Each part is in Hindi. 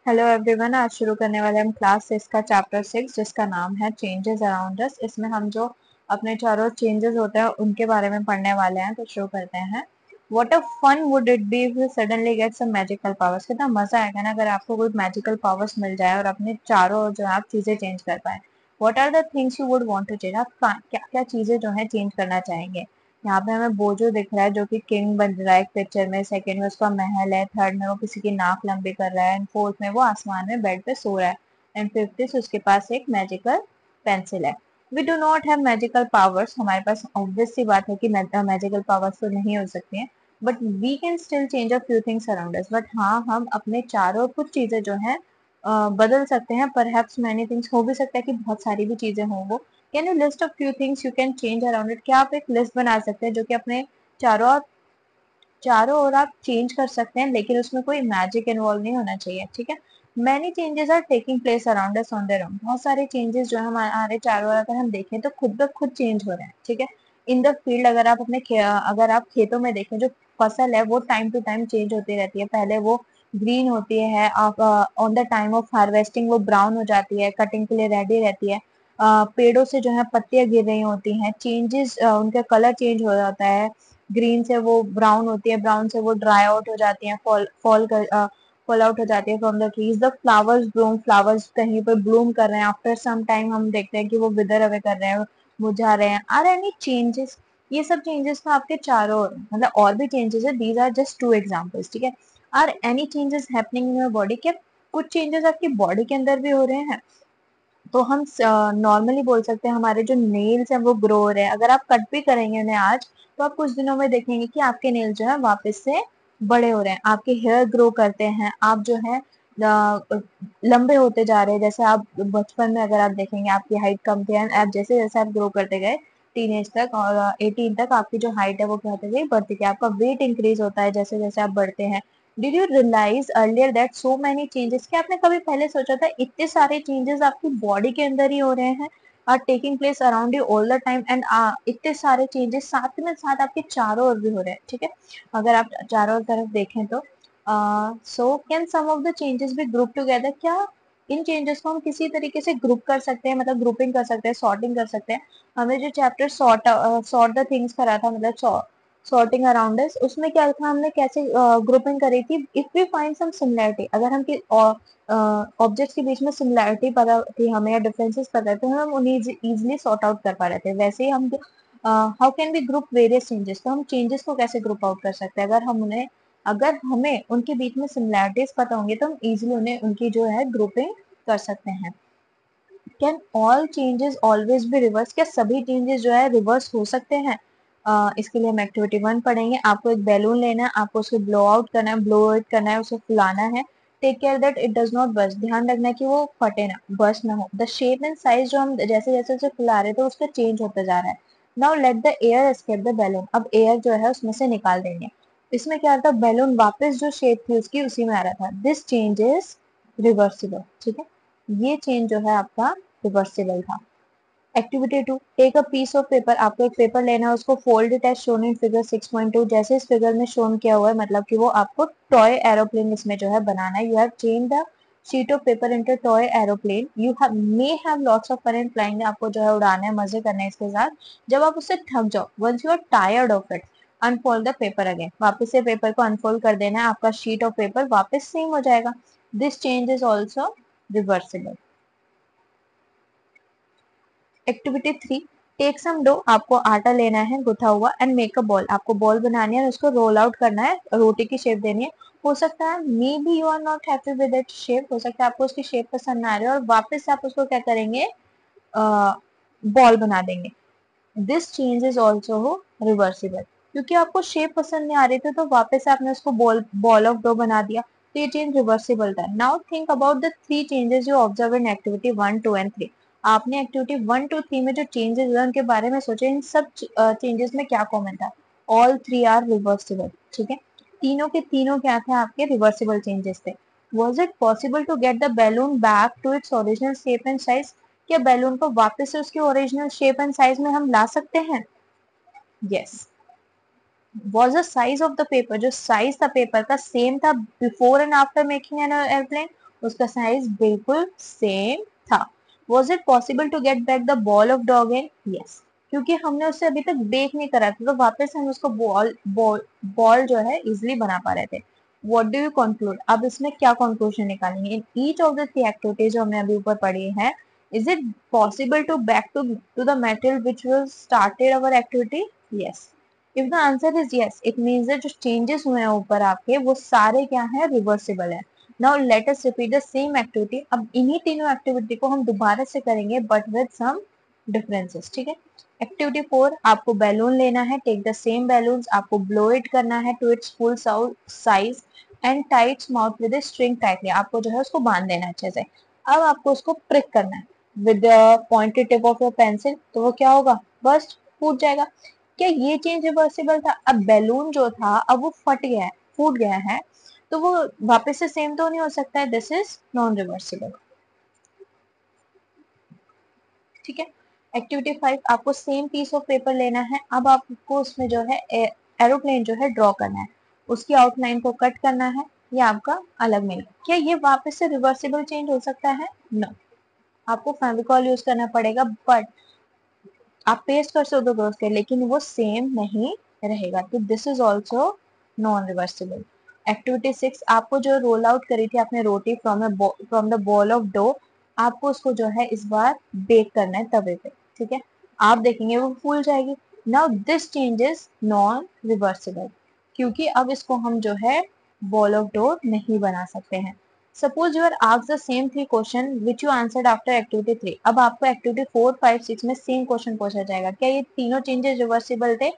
हेलो एवरीवन, आज शुरू करने वाले हम क्लास 6 का चैप्टर 6 जिसका नाम है चेंजेस अराउंड अस। इसमें हम जो अपने चारों चेंजेस होते हैं उनके बारे में पढ़ने वाले हैं। तो शुरू करते हैं। What a fun would it be if you suddenly get some magical powers. कितना मजा आएगा ना अगर आपको कोई मैजिकल पावर्स मिल जाए और अपने चारों जो है आप चीजें चेंज कर पाए। What are the things you would want to change. आप क्या क्या चीजें जो है चेंज करना चाहेंगे। यहाँ पे हमें बोजो दिख रहा है जो कि किंग बन रहा है एक पिक्चर में, सेकंड में उसका महल है, थर्ड में वो किसी की नाक लंबी कर रहा है, एंड फोर्थ में वो आसमान में बेड पे सो रहा है, एंड फिफ्थ इज उसके पास एक मैजिकल पेंसिल है। We do not have magical powers. हमारे पास ऑब्वियस सी बात है कि मैजिकल पावर्स तो नहीं हो सकती हैं, but we can still change a few things around us. But हाँ, हम अपने चारों कुछ चीजें जो है बदल सकते हैं। परहैप्स मैनी थिंग्स, हो भी सकता है कि बहुत सारी भी चीजें हों वो। Can you list of few things you can change around it. क्या आप एक लिस्ट बना सकते हैं जो कि अपने चारों चारों ओर आप चेंज कर सकते हैं, लेकिन उसमें कोई मैजिक इन्वॉल्व नहीं होना चाहिए, ठीक है। Many changes are taking place around us on their own. बहुत सारे चेंजेस जो है हमारे चारों ओर अगर हम देखें तो खुद ब खुद चेंज हो रहे हैं, ठीक है। इन द फील्ड, अगर आप अगर आप खेतों में देखें, जो फसल है वो टाइम टू टाइम चेंज होती रहती है। पहले वो ग्रीन होती है, on the time of harvesting वो ब्राउन हो जाती है, कटिंग के लिए रेडी रहती है। पेड़ों से जो है पत्तियां गिर रही होती हैं, चेंजेस, उनका कलर चेंज हो जाता है। ग्रीन से वो ब्राउन होती है, ब्राउन से वो ड्राई आउट हो जाती हैं, फॉल आउट हो जाती है from the trees. The flowers Bloom, flowers कहीं पर ब्लूम कर रहे हैं, आफ्टर सम टाइम हम देखते हैं कि वो विदर अवे कर रहे हैं, मुरझा रहे हैं। Are any changes. ये सब चेंजेस तो आपके चारों ओर, मतलब और भी चेंजेस है, these are just two examples, ठीक है। Are any changes happening in your body. क्या कुछ चेंजेस आपकी बॉडी के अंदर भी हो रहे हैं। तो हम नॉर्मली बोल सकते हैं हमारे जो नेल्स हैं वो ग्रो हो रहे हैं। अगर आप कट भी करेंगे उन्हें आज, तो आप कुछ दिनों में देखेंगे कि आपके नेल्स जो है वापस से बड़े हो रहे हैं, आपके हेयर ग्रो करते हैं, आप जो है लंबे होते जा रहे हैं। जैसे आप बचपन में अगर आप देखेंगे आपकी हाइट कम थी, एंड आप जैसे जैसे आप ग्रो करते गए टीनेज तक और 18 तक, आपकी जो हाइट है वो क्या होती गई, बढ़ती गई। आपका वेट इंक्रीज होता है जैसे जैसे आप बढ़ते हैं। Did you realise earlier that so many changes. क्या आपने कभी पहले सोचा था इतने सारे चेंजेस आपकी बॉडी के अंदर ही हो रहे हैं, are taking place around you all the time, and इतने सारे चेंजेस साथ में साथ आपके चारों ओर भी हो रहे हैं, ठीक है। अगर आप चारों तरफ देखें तो so can some of the changes be group together. क्या इन चेंजेस को हम किसी तरीके से ग्रुप कर सकते हैं, मतलब ग्रुपिंग कर सकते हैं, सॉर्टिंग कर सकते हैं। हमें जो चैप्टर सॉर्ट द थिंग्स करा था, मतलब सॉर्टिंग अराउंड अस, उसमें क्या था, हमने कैसे ग्रुपिंग करी थी। If we find some similarity, अगर हम ऑब्जेक्ट्स के बीच में सिमिलैरिटी पता थी हमें या डिफरेंसेस पता थे, तो हम उन्हें इजीली सॉर्ट आउट कर पा रहे थे। वैसे ही हम how can be group various changes. तो हम चेंजेस को कैसे ग्रुप आउट कर सकते हैं, अगर हमें उनके बीच में सिमिलैरिटीज पता होंगे तो हम इजीली उन्हें उनकी जो है ग्रुपिंग कर सकते हैं। Can all changes always be reverse. क्या सभी चेंजेस जो है रिवर्स हो सकते हैं। इसके लिए हम एक्टिविटी 1 पढ़ेंगे। आपको एक बैलून लेना है, आपको उसको ब्लो आउट करना है, ब्लो इट करना है, उसे फुलाना है। Take care that it does not burst. ध्यान रखना है कि वो फटे ना, बस्ट ना हो। द शेप एंड साइज जो हम जैसे जैसे उसे फुला रहे थे उसका चेंज होता जा रहा है। Now let the air escape the balloon. अब एयर जो है उसमें से निकाल देंगे। इसमें क्या था, बैलून वापस जो शेप थी उसकी उसी में आ रहा था। दिस चेंज इज रिवर्सिबल, ठीक है। ये चेंज जो है आपका रिवर्सिबल था। Activity 2, take a piece of paper. आपको एक पेपर लेना है, उसको fold it as shown in figure 6.2। जैसे इस फिगर में शोन किया हुआ है, मतलब कि वो आपको टॉय एरोप्लेन इसमें जो है बनाना है। You have change the sheet of paper into toy aeroplane. You have may have lots of fun in flying. आपको जो है उड़ाना है, मजे करने हैं इसके साथ। जब आप उससे थक जाओ, once you are tired of it, unfold the paper again. वापस से पेपर को अनफोल्ड कर देना है, आपका शीट ऑफ पेपर वापस सेम हो जाएगा। This change is also reversible. Activity 3, take some dough. आपको आटा लेना है गुथा हुआ, एंड मेक अ बॉल। आपको बॉल बनानी है और उसको रोल आउट करना है, रोटी की शेप देनी है। हो सकता है maybe you are not happy with that shape, हो सकता है आपको उसकी शेप पसंद ना आ रही है और वापस से आप उसको क्या करेंगे, बॉल बना देंगे। This change is also reversible. क्योंकि आपको शेप पसंद नहीं आ रही थी तो वापस से आपने उसको बॉल ऑफ डो बना दिया, तो ये चेंज रिवर्सिबल था। Now think about the 3 changes you observe in activity 1, 2 and 3। आपने एक्टिविटी 1, 2, 3 में जो चेंजेस हुए उनके बारे में सोचे। इन सब चेंजेस में क्या कॉमन था, ऑल 3 आर रिवर्सिबल, ठीक है। तीनों के तीनों क्या थे, आपके रिवर्सिबल चेंजेस थे। Was it possible to get the balloon back to its original shape and size. क्या बैलून को वापस से उसकी ओरिजिनल शेप एंड साइज में हम ला सकते हैं। Yes. Was the size of the paper, जो साइज था पेपर का सेम था before and after making an airplane. उसका साइज बिल्कुल सेम था। Was it possible to get back the ball of dough in? Yes, क्योंकि हमने उससे अभी तक बेक नहीं करा था, तो वापस हम उसको बॉल बॉल बॉल जो है इजिली बना पा रहे थे। What do you conclude? अब इसमें क्या कंक्लूजन निकालेंगे? In each of the three activities जो हमने अभी ऊपर पढ़ी है, is it possible to back to the material which was started our activity? Yes. If the answer is yes, it means that जो चेंजेस हुए हैं ऊपर आपके, वो सारे क्या है? रिवर्सिबल है। Now let us repeat the same activity. अब इन्हीं तीनों एक्टिविटी को हम दोबारा से करेंगे बट विद सम डिफरेंसेस, ठीक है। एक्टिविटी 4, आपको बैलून लेना है, टेक द सेम बैलून्स, आपको ब्लो इट करना है to its full size and tie its mouth with string tightly, आपको जो है उसको बांध देना है अच्छे से। अब आपको उसको प्रिक करना है with the pointed tip of your pencil, तो वो क्या होगा? बस फूट जाएगा। क्या ये चेंज रिवर्सिबल था? अब बैलून जो था अब वो फट गया है, फूट गया है, तो वो वापस से सेम तो नहीं हो सकता है, दिस इज नॉन रिवर्सिबल, ठीक है। एक्टिविटी 5, आपको सेम पीस ऑफ पेपर लेना है, अब आपको उसमें जो है एरोप्लेन जो है ड्रॉ करना है, उसकी आउटलाइन को कट करना है, ये आपका अलग मिलेगा। क्या ये वापस से रिवर्सिबल चेंज हो सकता है? नो, आपको फेविकॉल यूज करना पड़ेगा, बट आप पेस्ट कर सकते हो उसके, लेकिन वो सेम नहीं रहेगा, तो this is also non reversible. Activity 6, आपको जो रोल आउट करी थी आपने roti from the ball of dough, आपको उसको जो है इस बार बेक करना है तवे पे, ठीक है। आप देखेंगे वो फूल जाएगी। Now this change is non reversible, क्योंकि अब इसको हम जो है बॉल ऑफ डो नहीं बना सकते हैं। Suppose you are asked the same three question which you answered after activity 3, अब आपको एक्टिविटी 4, 5, 6 में सेम क्वेश्चन पूछा जाएगा, क्या ये तीनों चेंजेस रिवर्सिबल थे?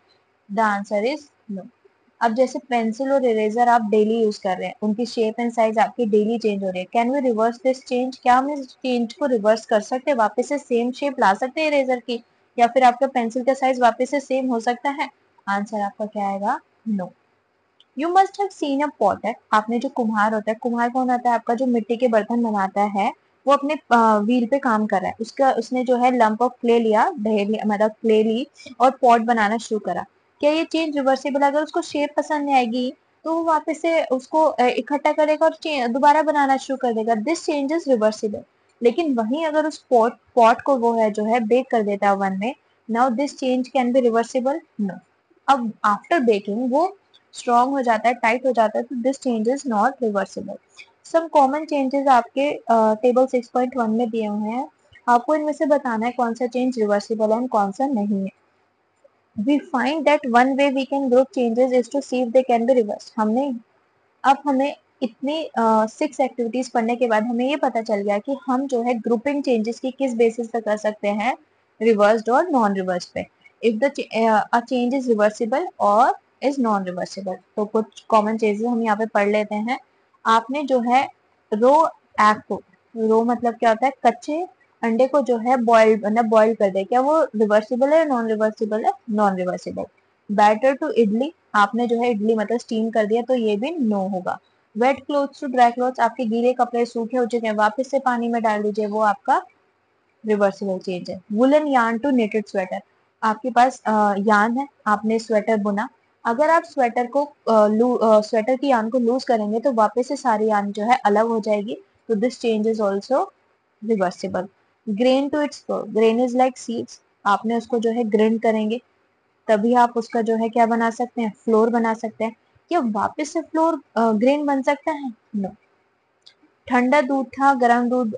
The answer is no. अब जैसे पेंसिल और इरेजर आप डेली यूज कर रहे हैं, उनकी शेप एंड साइज आपकी डेली चेंज हो रही है, can we reverse this change? क्या हम इस चेंज को रिवर्स कर सकते हैं, वापस से सेम शेप ला सकते हैं इरेजर की, या फिर आपका पेंसिल का साइज वापस से सेम हो सकता है? आंसर आपका क्या आएगा? No. You must have seen a potter, आपने जो कुम्हार होता है, कुम्हार कौन होता है? आपका जो मिट्टी के बर्तन बनाता है, वो अपने व्हील पे काम कर रहा है, उसका उसने जो है लंप ऑफ क्ले लिया, ढेर मतलब क्ले ली और पॉट बनाना शुरू करा। क्या ये चेंज रिवर्सिबल? अगर उसको शेप पसंद नहीं आएगी तो वो वापस से उसको इकट्ठा करेगा और दोबारा बनाना शुरू कर देगा, दिस चेंज इज रिवर्सिबल। लेकिन वहीं अगर उस पॉट पॉट को वो है जो है बेक कर देता है ओवन में, now this change can be reversible? No. अब आफ्टर बेकिंग वो स्ट्रॉन्ग हो जाता है, टाइट हो जाता है, तो this change is not reversible. Some common changes आपके टेबल 6.1 में दिए हुए हैं, आपको इनमें से बताना है कौन सा चेंज रिवर्सिबल है और कौन सा नहीं है। We find that one way we can group changes is to see if they can be reverse. अब हमें इतनी 6 एक्टिविटीज पढ़ने के बाद हमें ये पता चल गया कि हम जो है ग्रुपिंग चेंजेस की किस बेसिस पे कर सकते हैं, रिवर्स्ड और नॉन रिवर्स पे, if the change is reversible और इज नॉन रिवर्सिबल। तो कुछ कॉमन चेंजेस हम यहाँ पे पढ़ लेते हैं। आपने जो है रो एग को, रो मतलब क्या होता है? कच्चे अंडे को जो है बॉइल मतलब बॉइल कर दे, क्या वो रिवर्सिबल है? नॉन रिवर्सिबल है? Non reversible. Batter to idli, आपने जो है इडली मतलब स्टीम कर दिया, तो ये भी नो होगा। Wet clothes to dry clothes, आपके गीले कपड़े सूखे हो चुके हैं, वापस से पानी में डाल दीजिए, वो आपका रिवर्सिबल चेंज है। Woollen yarn to knitted sweater, आपके पास यार्न है, आपने स्वेटर बुना, अगर आप स्वेटर को स्वेटर की यार्न को लूज करेंगे तो वापस से सारी यार्न जो है अलग हो जाएगी, तो this change is also reversible. Grain to its flour, grain is like seeds, आपने उसको जो है ग्राइंड करेंगे, तभी आप उसका जो है क्या बना सकते हैं? फ्लोर बना सकते हैं। क्या वापस से फ्लोर ग्रेन बन सकता है? नो। ठंडा दूध था, गर्म दूध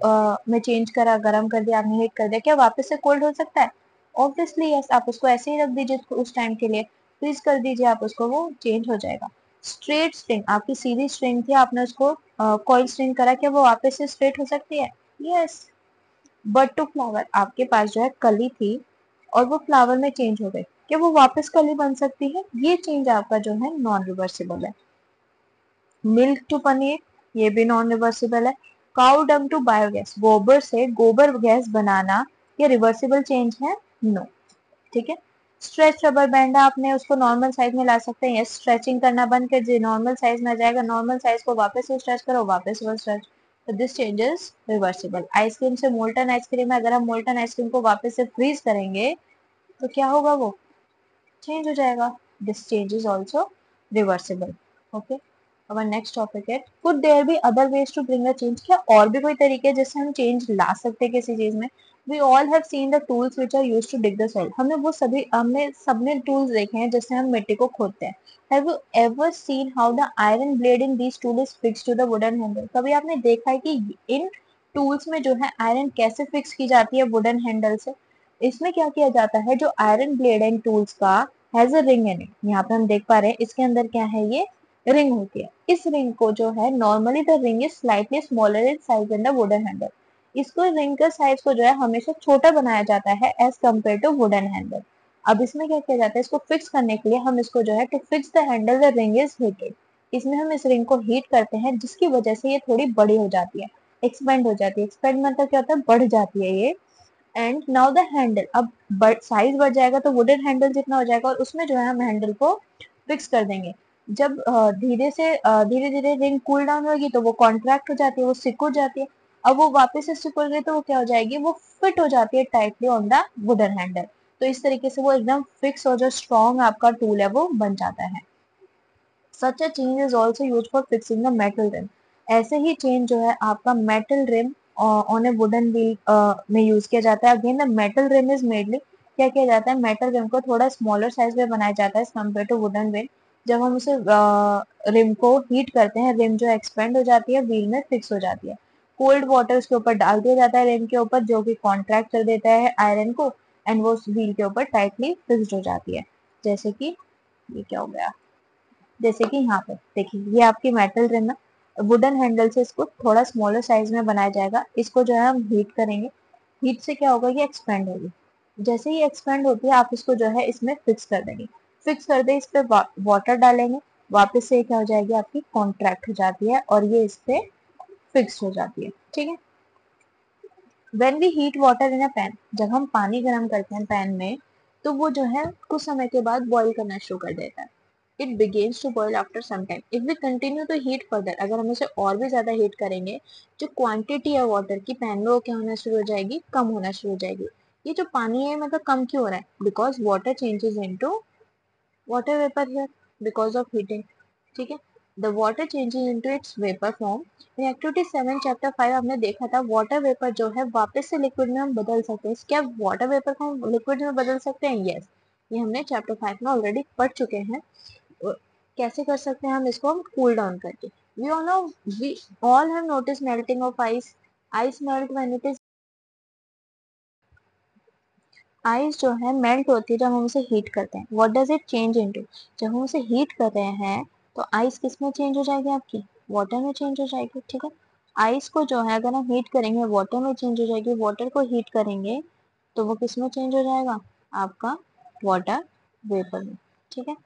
में चेंज करा, गर्म कर दिया आपने, हीट कर दिया, क्या वापस से कोल्ड हो सकता है? ऑब्वियसली यस, आप उसको ऐसे ही रख दीजिए उस टाइम के लिए, फ्रीज कर दीजिए आप उसको, वो चेंज हो जाएगा। स्ट्रेट स्ट्रिंग, आपकी सीधी स्ट्रिंग थी, आपने उसको कॉइल स्ट्रिंग करा, क्या वो वापस से स्ट्रेट हो सकती है? यस। बट टू फ्लावर, आपके पास जो है कली थी और वो फ्लावर में चेंज हो गई, क्या वो वापस कली बन सकती है? ये चेंज आपका जो है नॉन रिवर्सिबल है। मिल्क टू पनीर, ये भी नॉन रिवर्सिबल है। काउ डंग टू बायोगैस, गोबर से गोबर गैस बनाना, ये रिवर्सिबल चेंज है? नो, ठीक है। स्ट्रेच रबर बैंड, आपने उसको नॉर्मल साइज में ला सकते हैं, स्ट्रेचिंग करना बंद कर दिए, नॉर्मल साइज में आ जाएगा, नॉर्मल साइज को वापस से स्ट्रेच करो, वापस वो स्ट्रेच, तो दिस चेंजेस रिवर्सिबल। आइसक्रीम से मोल्टन आइसक्रीम है, अगर हम मोल्टन आइसक्रीम को वापस से फ्रीज करेंगे तो क्या होगा? वो चेंज हो जाएगा, this change is also reversible. Okay, our next topic है, could there be other ways to bring a change? क्या और भी कोई तरीके हैं जिससे हम चेंज ला सकते हैं किसी चीज में? We all have seen the tools which are used to dig the soil. हमने सबने tools देखे हैं जिससे हम मिट्टी को खोदते हैं. Have you ever seen how the iron blade in these tools is fixed to the wooden handle? कभी आपने देखा है कि इन टूल्स में जो है आयरन कैसे फिक्स की जाती है वुडन हैंडल से? इसमें क्या किया जाता है, जो आयरन ब्लेड है इन टूल्स का has a ring in it. यहाँ पे हम देख पा रहे हैं इसके अंदर क्या है, ये रिंग होती है. इस रिंग को जो है normally the ring is slightly smaller in size than the wooden handle. इसको रिंग का साइज को जो है हमेशा छोटा बनाया जाता है as compare to wooden handle. अब इसमें क्या किया जाता है, इसको फिक्स करने के लिए हम इसको जो है to fix the handle the ring is heated. इसमें हम इस रिंग को हीट करते हैं जिसकी वजह से ये थोड़ी बड़ी हो जाती है, एक्सपेंड हो जाती है. एक्सपेंड मतलब क्या होता है, बढ़ जाती है ये. एंड नाउ द हैंडल, अब साइज बढ़ जाएगा तो वुडन हैंडल जितना हो जाएगा और उसमें जो है हम हैंडल को फिक्स कर देंगे. जब धीरे धीरे रिंग कूल डाउन होगी तो वो कॉन्ट्रैक्ट हो जाती है, वो सिकुड़ जाती है. अब वो वापस से सिकुड़ गई तो वो क्या हो जाएगी, वो फिट हो जाती है tightly on the wooden handle. तो इस तरीके से वो एकदम फिक्स और जो स्ट्रॉन्ग आपका टूल है वो बन जाता है. Such a change is also use for fixing the metal rim. ऐसे ही चेंज जो है आपका metal rim on a wooden wheel में यूज किया जाता है. Again the metal rim is medley, क्या किया जाता है, मेटल रिम को थोड़ा स्मॉलर साइज में बनाया जाता है कम्पेयर टू वुडन व्हील. जब हम उसे रिम को हीट करते हैं, रिम जो एक्सपेंड हो जाती है, व्हील में फिक्स हो जाती है. कोल्ड वाटर उसके ऊपर डाल दिया जाता है रिम के ऊपर, जो कि कॉन्ट्रैक्ट कर देता है आयरन को, एंड वो उस व्हील के ऊपर टाइटली फिक्स्ड हो जाती है. जैसे कि ये क्या हो गया, जैसे कि यहाँ पे देखिए ये आपकी मेटल रिम है. वुडन हैंडल से इसको थोड़ा स्मॉलर साइज में बनाया जाएगा. इसको जो है हम हीट करेंगे. हीट से क्या होगा, ये एक्सपेंड होगी. जैसे ही एक्सपेंड होती है आप इसको जो है इसमें फिक्स कर देंगे. फिक्स कर दे, इस पे वाटर डालेंगे, वापस से क्या हो जाएगी, आपकी कॉन्ट्रैक्ट हो जाती है और ये इस पे फिक्स हो जाती है. ठीक है. When we heat water in a pan, जब हम पानी गर्म करते हैं पैन में, तो वो जो है कुछ समय के बाद बॉईल करना शुरू कर देता है. It begins to boil after some time. If we continue to heat further, अगर हम इसे और भी ज्यादा हीट करेंगे, जो क्वांटिटी है वाटर की पैन में वो क्या होना शुरू हो जाएगी, कम होना शुरू हो जाएगी. ये जो पानी है मतलब कम क्यों हो रहा है, because water changes into water vapor here because of heating. ठीक है. The water changes into its vapor form. In activity 7 chapter 5 हमने देखा था water vapor जो है वापस से लिक्विड में हम बदल सकते हैं. क्या water vapor को हम लिक्विड में बदल सकते हैं? यस. ये हमने चैप्टर 5 में ऑलरेडी पढ़ चुके हैं. कैसे कर सकते हैं हम इसको, हम कूल डाउन करके. We all know, we all have noticed melting of ice. Ice melt when it is, ice जो है मेल्ट होती है जब हम उसे हीट करते हैं. What does it change into, जब हम उसे हीट कर रहे हैं तो आइस किस में चेंज हो जाएगी, आपकी वाटर में चेंज हो जाएगी. ठीक है. आइस को जो है अगर हम हीट करेंगे वाटर में चेंज हो जाएगी. वाटर को हीट करेंगे तो वो किस में चेंज हो जाएगा, आपका वाटर वेपर में. ठीक है.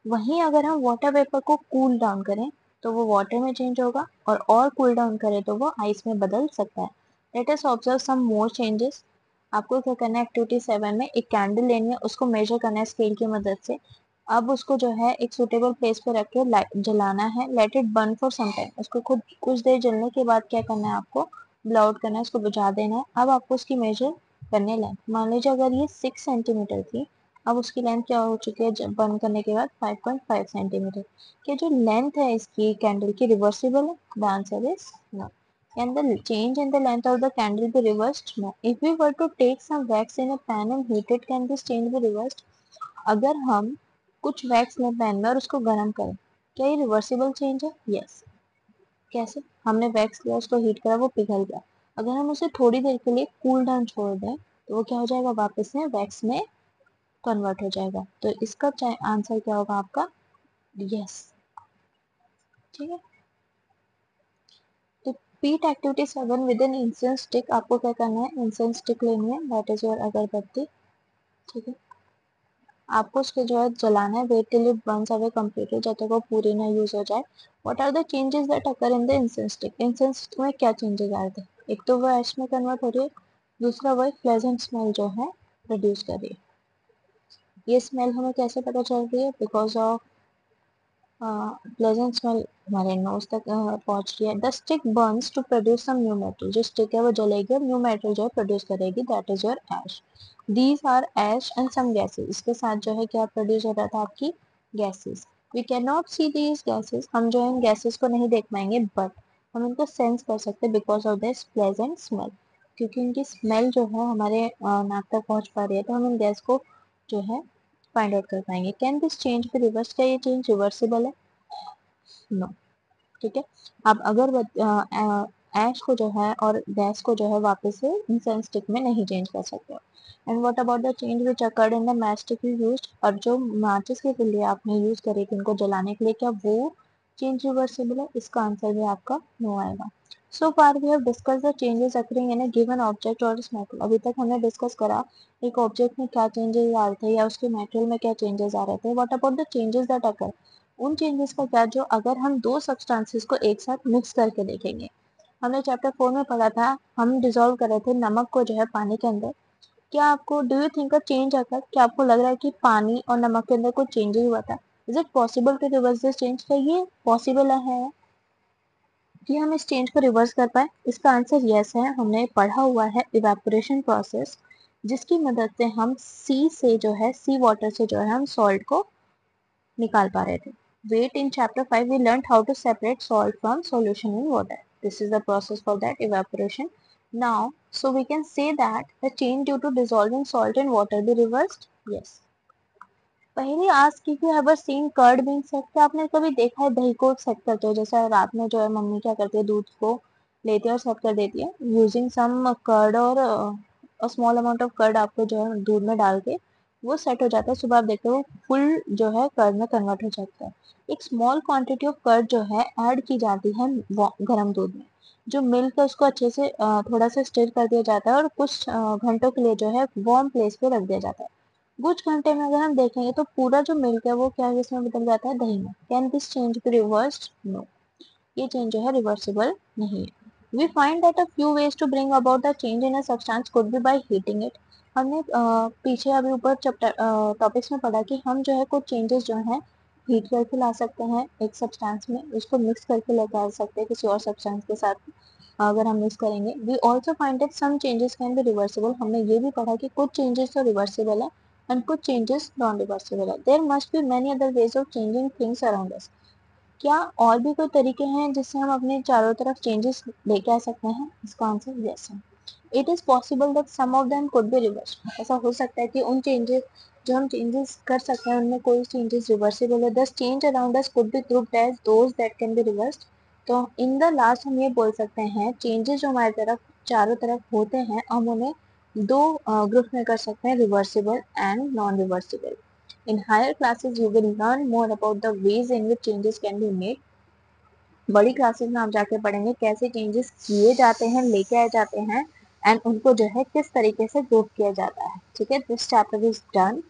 वहीं अगर हम वाटर वेपर को कूल डाउन करें तो वो वाटर में चेंज होगा, और कूल डाउन करें तो वो आइस में बदल सकता है. Let us observe some more changes. आपको क्या करना है, एक्टिविटी 7 में एक कैंडल लेनी है, उसको मेजर करना है स्केल की मदद से. अब उसको जो है एक सुटेबल प्लेस पे रख के जलाना है. Let it burn for some time. उसको खुद कुछ देर जलने के बाद क्या करना है, आपको ब्लो आउट करना है, उसको बुझा देना है. अब आपको उसकी मेजर करने लें. मान लीजिए अगर ये 6 सेंटीमीटर थी, अब उसकी लेंथ क्या हो चुकी है जब बर्न करने के बाद, 5.5 सेंटीमीटर. क्या जो लेंथ है इसकी कैंडल की रिवर्सिबल है? The answer is no. Can the change in the length of the candle be reversed? No. If we were to take some wax in a pan and heat it, can this change be reversed? अगर हम कुछ वैक्स लें पैन में और उसको गर्म करें, क्या ये रिवर्सिबल चेंज है? यस. कैसे? हमने वैक्स लिया, उसको हीट करा, वो पिघल गया. अगर हम उसे थोड़ी देर के लिए कूल डाउन छोड़ दें तो वो क्या हो जाएगा, वापस से वैक्स में कन्वर्ट हो जाएगा. तो इसका आंसर क्या होगा आपका, यस. ठीक है. Repeat activity 7 with an incense stick. आपको क्या करना है, इंसेंस स्टिक लेनी है, दैट इज योर अगरबत्ती. ठीक है. आपको उसको जो है जलाना है, wait till it burns away completely, जब तक वो पूरी ना यूज हो जाए. What are the changes that occur in the incense stick. Incense stick में क्या चेंजेस आ रहे थे, एक तो वो ऐश में कन्वर्ट हो रही है, दूसरा वो एक प्लेजेंट स्मेल जो है प्रोड्यूस कर रही है. ये स्मेल हमें कैसे पता चल रही है, बिकॉज ऑफ प्लेजेंट स्मेल हमारे नोज तक पहुंच रही है. The stick burns to produce some new metal. जो स्टिक है वो जलेगी और न्यू मेटल जो है प्रोड्यूस करेगी, that is your ash. These are ash and some gases. इसके साथ जो है क्या प्रोड्यूस हो रहा था, आपकी gases. We can not see these gases, हम जो है इन गैसेस को नहीं देख पाएंगे, बट हम इनको सेंस कर सकते हैं because of this pleasant smell, क्योंकि इनकी स्मेल जो है हमारे नाक तक पहुंच पा रही है, तो हम इन गैस को जो है फाइंड आउट कर पाएंगे। Can this change be reverse, क्या ये चेंज रिवर्सिबल है? नो। ठीक है, अब अगर ऐश को जो है और गैस को जो है वापस से इंसेंस स्टिक में नहीं चेंज कर सकते। And what about the change which occurred in the match stick you used, और जो माचिस के लिए आपने यूज करी थी इनको जलाने के लिए, क्या वो चेंज रिवर्सिबल है? इसका आंसर भी आपका नो आएगा। So far we have discuss the changes occurring in a given object और इट्स मेटल, अभी तक हमने डिस्कस करा एक ऑब्जेक्ट में क्या चेंजेस आ रहे थे या उसके मेटेरियल में क्या चेंजेस आ रहे थे। What about the changes that अकर, उन चेंजेस का क्या जो अगर हम दो सब्सटेंसेस को एक साथ मिक्स करके देखेंगे। हमने चैप्टर 4 में पढ़ा था, हम डिसॉल्व कर रहे थे नमक को जो है पानी के अंदर। क्या आपको do you think a change occur, क्या आपको लग रहा है कि पानी और नमक के अंदर कुछ चेंजेस हुआ था? Is it possible to reverse this change, क्या ये पॉसिबल है कि हम इस चेंज को रिवर्स कर पाए? इसका आंसर यस है। हमने पढ़ा हुआ है इवेपोरेशन प्रोसेस, जिसकी मदद से हम सी से जो है सी वाटर से जो है हम सॉल्ट को निकाल पा रहे थे। Wait, in chapter 5 we learned how to separate salt from solution in water. This is the process for that evaporation. Now, so we can say that the change due to dissolving salt in water be reversed? Yes. पहले ask if you ever seen curd being set, क्या आपने कभी देखा है दही को सेट करते हो? जैसे रात में जो है मम्मी क्या करती है, दूध को लेती है और सेट कर देती है यूजिंग सम कर्ड, और स्मॉल अमाउंट ऑफ कर्ड आपको जो है दूध में डाल के वो सेट हो जाता है। सुबह आप देखते हो फुल जो है कर्ड में कन्वर्ट हो जाता है। एक स्मॉल क्वांटिटी ऑफ कर्ड जो है ऐड की जाती है गर्म दूध में। जो मिल्क है उसको अच्छे से थोड़ा सा स्टिर कर दिया जाता है और कुछ घंटों के लिए जो है वार्म प्लेस पे रख दिया जाता है। कुछ घंटे में अगर हम देखेंगे तो पूरा जो मिल्क है वो क्या है, इसमें बदल जाता है दही में। Can this change be reversed? No, ये चेंज जो है रिवर्सिबल नहीं है। We find that a few ways to bring about the change in a substance could be by heating it. हमने पीछे अभी ऊपर चैप्टर टॉपिक्स में पढ़ा कि हम जो है कुछ चेंजेस जो है हीट करके ला सकते हैं एक सब्सटेंस में, उसको मिक्स करके लेकर आ सकते हैं किसी और सब्सटेंस के साथ अगर हम मिक्स करेंगे। We also find that some changes can be reversible, हमने ये भी पढ़ा कि कुछ चेंजेस तो रिवर्सिबल है एंड कुछ चेंजेस नॉन रिवर्सिबल है। There must be many other ways of changing things around us, क्या और भी कोई तरीके हैं जिससे हम अपने चारों तरफ चेंजेस लेके आ सकते हैं? इसका आंसर यस है। It is possible that some of them could be reverse, ऐसा हो सकता है कि उन चेंजेस जो हम चेंजेस कर सकते हैं उनमें कोई चेंजेस रिवर्सिबल है। This change around us could be grouped as those that can be reversed. तो इन द लास्ट हम ये बोल सकते हैं चेंजेस जो हमारी तरफ चारों तरफ होते हैं हम उन्हें दो ग्रुप में कर सकते हैं, reversible and non reversible. In higher classes, you will learn more about the ways in which changes can be made. बड़ी क्लासेस में आप जाके पढ़ेंगे कैसे चेंजेस किए जाते हैं, लेके आए जाते हैं एंड उनको जो है किस तरीके से ग्रुप किया जाता है। ठीक है, this chapter is done.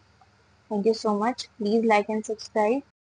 Thank you so much, please like and subscribe.